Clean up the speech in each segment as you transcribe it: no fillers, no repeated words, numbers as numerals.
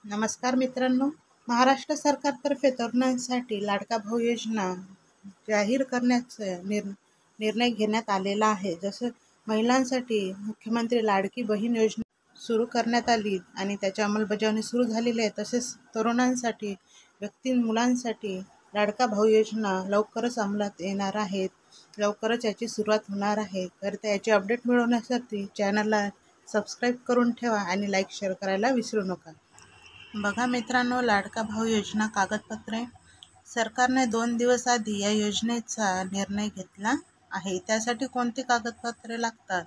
नमस्कार मित्रांनो, महाराष्ट्र सरकारतर्फे तरुणांसाठी लाडका भाऊ योजना जाहीर करण्याचा निर्णय घेण्यात आलेला आहे. जसं महिलांसाठी मुख्यमंत्री लाडकी बहीण योजना सुरू करण्यात आली आणि त्याची अंमलबजावणी सुरू झालेली आहे. तसेच तरुणांसाठी मुलांसाठी लाडका भाऊ योजना लवकरच अंमलात येणार आहेत. लवकरच याची सुरुवात होणार आहे. तर याची अपडेट मिळवण्यासाठी चॅनलला सबस्क्राईब करून ठेवा आणि लाईक शेअर करायला विसरू नका. बघा मित्रांनो, लाडका भाऊ योजना कागदपत्रे. सरकारने 2 दिवस आधी या योजनेचा निर्णय घेतला आहे. त्यासाठी कोणती कागदपत्रे लागतात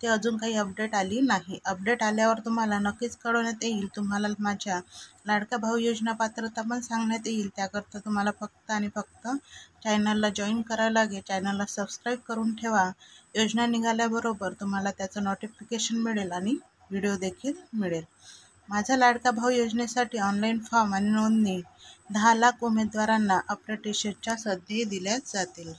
ते अजून काही अपडेट आली नाही. अपडेट आल्यावर तुम्हाला नक्कीच कळवण्यात येईल. तुम्हाला माझ्या लाडका भाऊ योजना पात्रता पण सांगण्यात येईल. त्याकरता तुम्हाला फक्त आणि फक्त चॅनलला जॉईन करायला लागेल. चॅनलला सबस्क्राईब करून ठेवा. योजना निघाल्याबरोबर तुम्हाला त्याचं नोटिफिकेशन मिळेल आणि व्हिडिओ देखील मिळेल. माझा लाडका भाऊ योजनेसाठी ऑनलाईन फॉर्म आणि नोंदणी 10 लाख उमेदवारांना अप्रेंटिसशिपच्या संधी दिल्या जातील.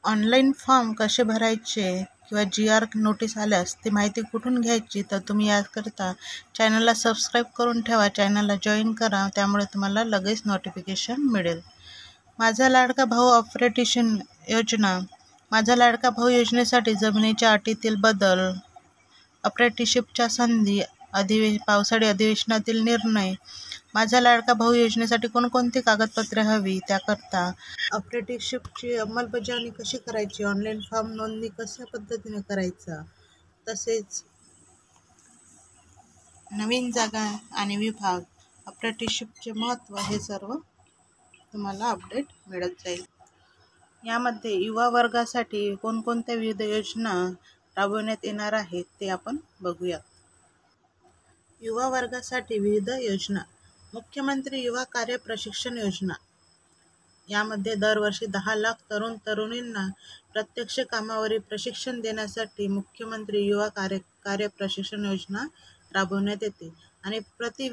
ऑनलाईन फॉर्म कसे भरायचे किंवा GR नोटीस आल्यास ती माहिती कुठून घ्यायची, तर तुम्ही याकरता चॅनलला सबस्क्राईब करून ठेवा. चॅनलला जॉईन करा, त्यामुळे तुम्हाला लगेच नोटिफिकेशन मिळेल. माझा लाडका भाऊ अप्रेंटिसशिप योजना. माझा लाडका भाऊ योजनेसाठी जमिनीच्या अटीतील बदल, अप्रेंटिसशिपच्या संधी, पावसाळी अधिवेशनातील निर्णय. माझ्या लाडका भाऊ योजनेसाठी कोणकोणती कागदपत्रे हवी, त्याकरता अप्रेंटिसशिपची अंमलबजावणी कशी करायची, ऑनलाईन फॉर्म नोंदणी कशा पद्धतीने करायचा, तसेच नवीन जागा आणि विभाग, अप्रेंटिसशिपचे महत्त्व, हे सर्व तुम्हाला अपडेट मिळत जाईल. यामध्ये युवा वर्गासाठी कोणकोणत्या विविध योजना राबवण्यात येणार आहेत ते आपण बघूया. युवा वर्गासाठी विविध योजना. मुख्यमंत्री युवा कार्य प्रशिक्षण योजना. यामध्ये दरवर्षी 10 लाख तरुणींना प्रत्यक्ष कामावरील प्रशिक्षण देण्यासाठी मुख्यमंत्री युवा कार्य प्रशिक्षण योजना राबवण्यात येते आणि प्रत्येक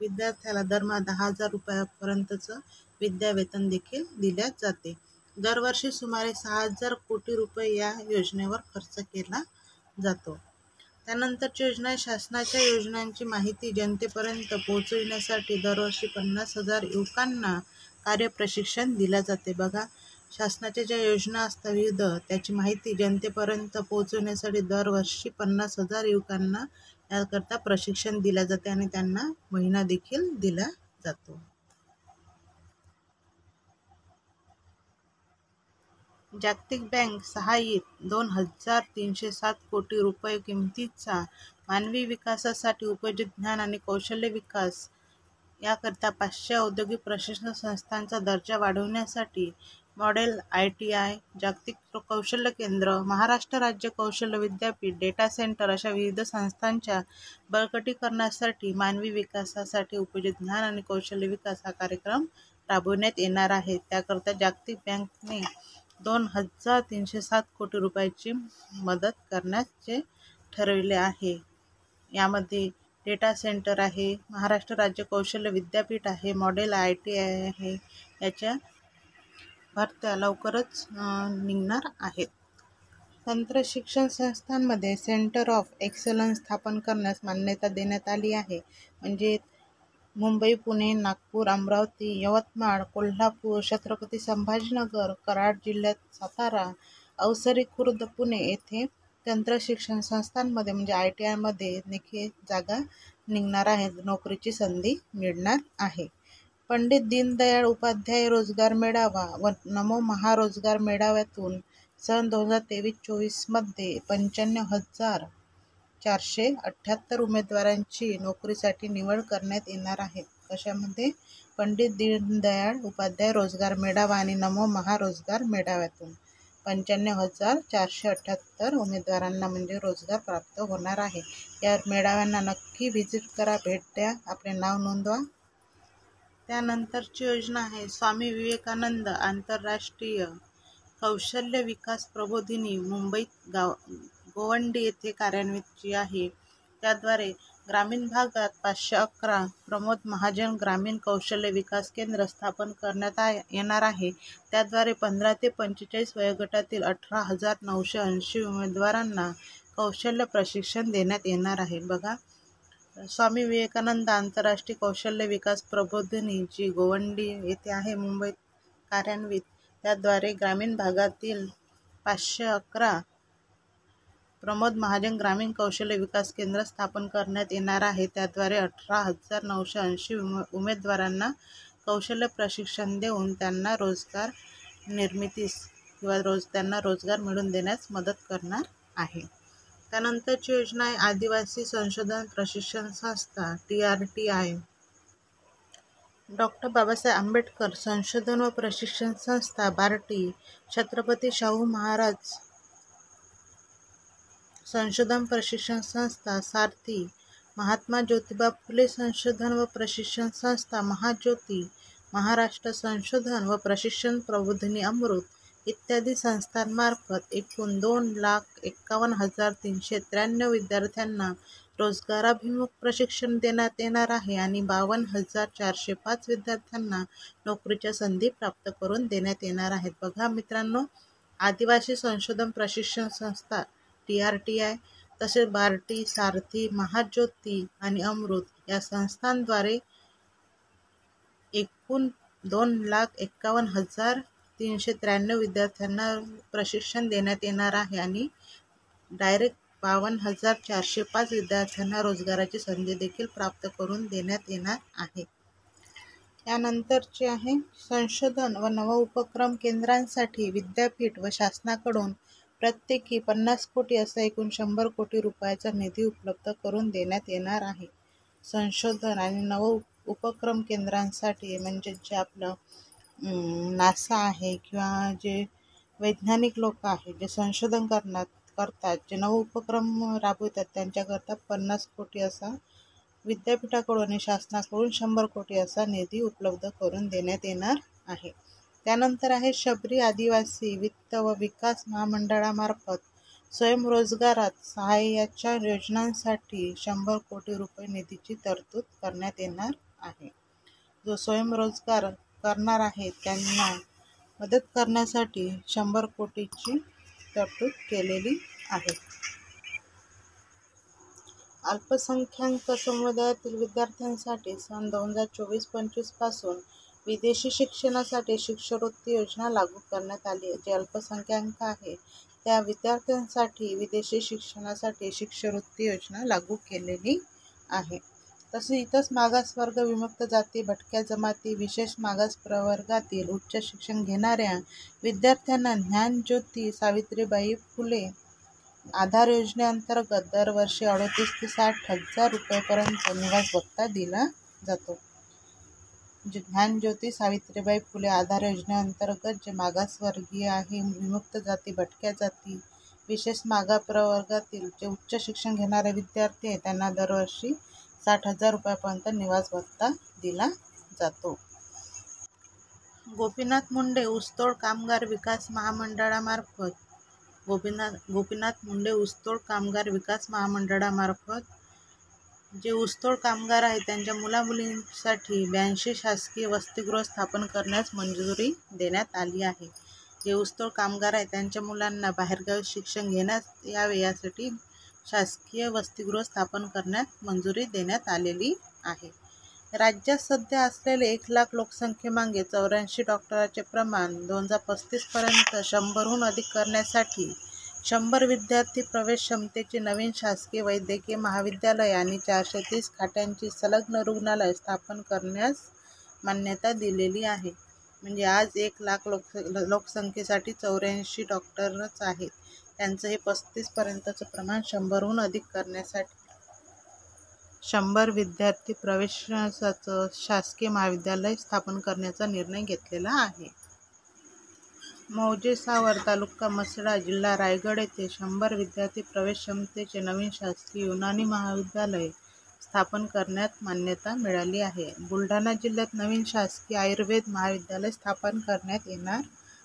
विद्यार्थ्याला दरमहा 10,000 रुपयापर्यंतचं विद्यावेतन देखील दिले जाते. दरवर्षी सुमारे 6,000 कोटी रुपये या योजनेवर खर्च केला जातो. त्यानंतरची योजना आहे शासनाच्या योजनांची माहिती जनतेपर्यंत पोहोचविण्यासाठी दरवर्षी 50,000 युवकांना कार्यप्रशिक्षण दिले जाते. बघा, शासनाच्या ज्या योजना असतात विविध, त्याची माहिती जनतेपर्यंत पोहोचवण्यासाठी दरवर्षी 50,000 युवकांना याकरता प्रशिक्षण दिले जाते आणि त्यांना महिना देखील दिला जातो. जागतिक बँक सहाय्यित 2,307 कोटी रुपये किमतीचा मानवी विकासासाठी उपयोजित ज्ञान आणि कौशल्य विकास याकरता 500 औद्योगिक प्रशिक्षण संस्थांचा दर्जा वाढवण्यासाठी मॉडेल ITI, जागतिक कौशल्य केंद्र, महाराष्ट्र राज्य कौशल्य विद्यापीठ, डेटा सेंटर अशा विविध संस्थांच्या बळकटीकरणासाठी मानवी विकासासाठी उपयोजित ज्ञान आणि कौशल्य विकास हा कार्यक्रम राबवण्यात येणार आहे. त्याकरता जागतिक बँकेने 2,307 कोटी रुपयाची मदत करण्याचे ठरविले आहे. यामध्ये डेटा सेंटर आहे, महाराष्ट्र राज्य कौशल्य विद्यापीठ आहे, मॉडेल ITI आहे. याच्या भरत्या लवकरच निघणार आहेत. तंत्र शिक्षण संस्थांमध्ये सेंटर ऑफ एक्सलन्स स्थापन करण्यास मान्यता देण्यात आली आहे. म्हणजे मुंबई, पुणे, नागपूर, अमरावती, यवतमाळ, कोल्हापूर, छत्रपती संभाजीनगर, कराड जिल्ह्यात सातारा, अवसरी, खुर्द, पुणे येथे तंत्र शिक्षण संस्थांमध्ये म्हणजे ITI मध्ये देखील जागा निघणार आहेत. नोकरीची संधी मिळणार आहे. पंडित दीनदयाळ उपाध्याय रोजगार मेळावा व नमो महारोजगार मेळाव्यातून सन 2023-24 मध्ये 95,478 उमेदवारांची नोकरीसाठी निवड करण्यात येणार आहे. कशामध्ये? पंडित दीनदयाळ उपाध्याय रोजगार मेळावा आणि नमो महारोजगार मेळाव्यातून 95,478 उमेदवारांना म्हणजे रोजगार प्राप्त होणार आहे. या मेळाव्यांना नक्की व्हिजिट करा, भेट द्या, आपले नाव नोंदवा. त्यानंतरची योजना आहे स्वामी विवेकानंद आंतरराष्ट्रीय कौशल्य विकास प्रबोधिनी, मुंबईत गोवंडी येथे कार्यान्वित आहे. त्याद्वारे ग्रामीण भागात 511 प्रमोद महाजन ग्रामीण कौशल्य विकास केंद्र स्थापन करण्यात येणार आहे. त्याद्वारे 15 ते 45 वयोगटातील 18,980 उमेदवारांना कौशल्य प्रशिक्षण देण्यात येणार आहे. बघा, स्वामी विवेकानंद आंतरराष्ट्रीय कौशल्य विकास प्रबोधिनी जी गोवंडी येथे आहे मुंबईत कार्यान्वित, त्याद्वारे ग्रामीण भागातील 511 प्रमोद महाजन ग्रामीण कौशल्य विकास केंद्र स्थापन करण्यात येणार आहे. त्याद्वारे 18,980 उमेदवारांना कौशल्य प्रशिक्षण देऊन त्यांना रोजगार निर्मितीस किंवा त्यांना रोजगार मिळवून देण्यास मदत करणार आहे. त्यानंतरची योजना आहे आदिवासी संशोधन प्रशिक्षण संस्था TRTI. डॉक्टर बाबासाहेब आंबेडकर संशोधन व प्रशिक्षण संस्था बार्टी, छत्रपती शाहू महाराज संशोधन प्रशिक्षण संस्था सारथी, महात्मा ज्योतिबा फुले संशोधन व प्रशिक्षण संस्था महाज्योती, महाराष्ट्र संशोधन व प्रशिक्षण प्रबोधिनी अमृत इत्यादी संस्थांमार्फत एकूण 2,51,393 विद्यार्थ्यांना रोजगाराभिमुख प्रशिक्षण देण्यात येणार आहे आणि 52,405 विद्यार्थ्यांना नोकरीच्या संधी प्राप्त करून देण्यात येणार आहेत. बघा मित्रांनो, आदिवासी संशोधन प्रशिक्षण संस्था TRTI तसेच बार्टी, सारथी, महाज्योती आणि अमृत या संस्थांद्वारे एकूण 2,51,393 विद्यार्थ्यांना प्रशिक्षण देण्यात येणार आहे आणि डायरेक्ट 52,405 विद्यार्थ्यांना रोजगाराची संधी देखील प्राप्त करून देण्यात येणार आहे. यानंतरचे आहे संशोधन व नवउपक्रम केंद्रांसाठी विद्यापीठ व शासनाकडून प्रत्येकी 50 कोटी असा एकूण 100 कोटी रुपयाचा निधी उपलब्ध करून देण्यात येणार आहे. संशोधन आणि नवउपक्रम केंद्रांसाठी म्हणजे जे आपलं नासा आहे किंवा जे वैज्ञानिक लोक आहेत जे संशोधन करतात, जे नवउपक्रम राबवतात, त्यांच्याकरता 50 कोटी असा विद्यापीठाकडून आणि शासनाकडून 100 कोटी असा निधी उपलब्ध करून देण्यात येणार आहे. त्यानंतर आहे शबरी आदिवासी वित्त व विकास महामंडळामार्फत स्वयंरोजगारात सहाय्याच्या योजनांसाठी 100 कोटी रुपये निधीची तरतूद करण्यात येणार आहे. जो स्वयंरोजगार करणार आहे त्यांना मदत करण्यासाठी 100 कोटीची तरतूद केलेली आहे. अल्पसंख्याक समुदायातील विद्यार्थ्यांसाठी सन 2024-25 पासून विदेशी शिक्षणासाठी शिष्यवृत्ती योजना लागू करण्यात आली आहे. जे अल्पसंख्याक आहे त्या विद्यार्थ्यांसाठी विदेशी शिक्षणासाठी शिष्यवृत्ती योजना लागू केलेली आहे. तसेच इतर मागासवर्ग, विमुक्त जाती, भटक्या जमाती, विशेष मागास प्रवर्गातील उच्च शिक्षण घेणाऱ्या विद्यार्थ्यांना ज्ञानज्योती सावित्रीबाई फुले आधार योजनेअंतर्गत दरवर्षी 38 ते 60 हजार रुपयेपर्यंत निवास भत्ता दिला जातो. ज्ञानज्योती सावित्रीबाई फुले आधार योजनेअंतर्गत जे मागासवर्गीय आहे, विमुक्त जाती, भटक्या जाती, विशेष मागास प्रवर्गातील जे उच्च शिक्षण घेणारे विद्यार्थी आहेत त्यांना दरवर्षी 60,000 रुपयापर्यंत निवास भत्ता दिला जातो. गोपीनाथ मुंडे ऊसतोड कामगार विकास महामंडळामार्फत गोपीनाथ मुंडे ऊसतोड कामगार विकास महामंडळामार्फत जे ऊसतोड कामगार आहेत त्यांच्या मुलामुलींसाठी 82 शासकीय वसतिगृह स्थापन करण्यास मंजुरी देण्यात आली आहे. जे ऊसतोड कामगार आहेत त्यांच्या मुलांना बाहेरगावी शिक्षण घेण्यास यावे यासाठी शासकीय वसतिगृह स्थापन करण्यास मंजुरी देण्यात आलेली आहे. राज्यात सध्या असलेले 1,00,000 लोकसंख्येमागे 84 डॉक्टरांचे प्रमाण 2035 पर्यंत 100हून अधिक करण्यासाठी 100 विद्यार्थी प्रवेश क्षमतेचे नवीन शासकीय वैद्यकीय महाविद्यालय आणि 430 खाटांची संलग्न रुग्णालय स्थापन करण्यास मान्यता दिलेली आहे. म्हणजे आज 1,00,000 लोकसंख्येसाठी 84 डॉक्टरच आहेत. त्यांचं हे 35 पर्यंतचं प्रमाण 100हून अधिक करण्यासाठी 100 विद्यार्थी प्रवेशाचं शासकीय महाविद्यालय स्थापन करण्याचा निर्णय घेतलेला आहे. मौजे सावर तालुका मसळा जिल्हा रायगड येथे 100 विद्यार्थी प्रवेश क्षमतेचे नवीन शासकीय युनानी महाविद्यालय स्थापन करण्यात मान्यता मिळाली आहे. बुलढाणा जिल्ह्यात नवीन शासकीय आयुर्वेद महाविद्यालय स्थापन करण्यात येणार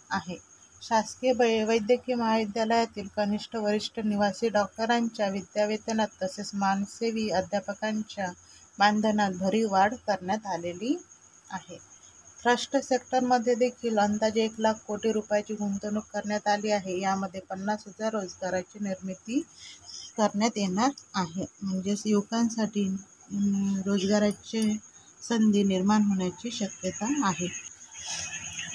आहे. शासकीय वैद्यकीय महाविद्यालयातील कनिष्ठ वरिष्ठ निवासी डॉक्टरांच्या विद्यावेतनात तसेच मानसेवी अध्यापकांच्या मानधनात भरीव वाढ करण्यात आलेली आहे. ट्रस्ट सेक्टरमध्ये देखील अंदाजे 1,00,000 कोटी रुपयाची गुंतवणूक करण्यात आली आहे. यामध्ये 50,000 रोजगाराची निर्मिती करण्यात येणार आहे. म्हणजेच युवकांसाठी रोजगाराची संधी निर्माण होण्याची शक्यता आहे.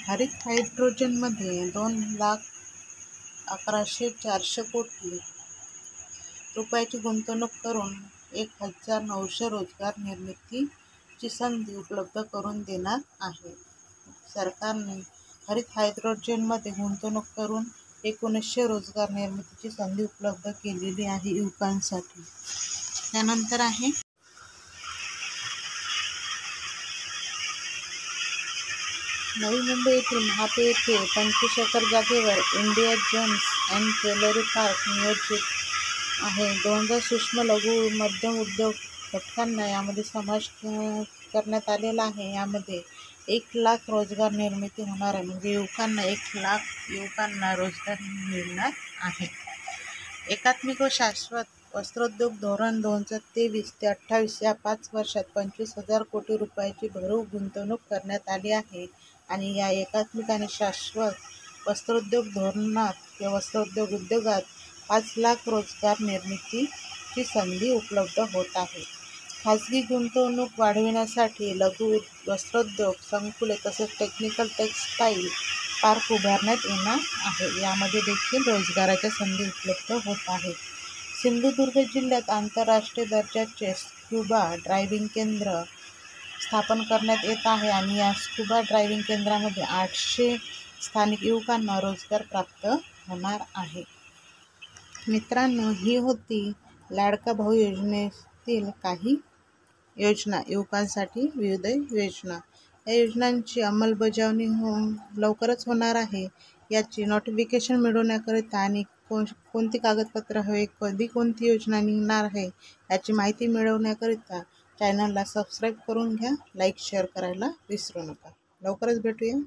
हरित हायड्रोजनमध्ये 2,11,400 कोटी रुपयाची गुंतवणूक करून 1,900 रोजगार निर्मितीची संधी उपलब्ध करून देणार आहे. सरकारने हरित हायड्रोजनमध्ये गुंतवणूक करून 1,900 रोजगार निर्मितीची संधी उपलब्ध केलेली आहे युवकांसाठी. त्यानंतर आहे नवी मुंबई येथील महापे येथे 25 एकर जागेवर India gems and jewellery park नियोजित आहे. 2,000 सूक्ष्म लघु मध्यम उद्योग घटकांना यामध्ये समावेश करण्यात आलेला आहे. यामध्ये 1,00,000 रोजगार निर्मिती होणार आहे. म्हणजे 1,00,000 युवकांना रोजगार मिळणार आहे. एकात्मिक व शाश्वत वस्त्रोद्योग धोरण 2023 ते 28 या 5 वर्षात 25,000 कोटी रुपयाची भरीव गुंतवणूक करण्यात आली आहे. आणि या एकात्मिक आणि शाश्वत वस्त्रोद्योग धोरणात किंवा वस्त्रोद्योग उद्योगात 5,00,000 रोजगार निर्मितीची संधी उपलब्ध होत आहे. खाजगी गुंतवणूक वाढविण्यासाठी लघु वस्त्रोद्योग संकुले तसेच टेक्निकल टेक्सटाईल पार्क उभारण्यात येणार आहे. यामध्ये देखील रोजगाराच्या संधी उपलब्ध होत आहेत. सिंधुदुर्ग जिल्ह्यात आंतरराष्ट्रीय दर्जाचे स्कुबा ड्रायव्हिंग केंद्र स्थापन करण्यात येत आहे आणि या स्कुबा ड्रायव्हिंग केंद्रामध्ये 800 स्थानिक युवकांना रोजगार प्राप्त होणार आहे. मित्रांनो, ही होती लाडका भाऊ योजनेतील काही योजना, युवकांसाठी विविध योजना. या योजनांची अंमलबजावणी लवकरच होणार आहे. याची नोटिफिकेशन मिळवण्याकरिता आणि कोणती कागदपत्र हवे, कधी कोणती योजना निघणार आहे याची माहिती मिळवण्याकरिता चॅनलला सबस्क्राईब करून घ्या. लाईक शेअर करायला विसरू नका. लवकरच भेटूया.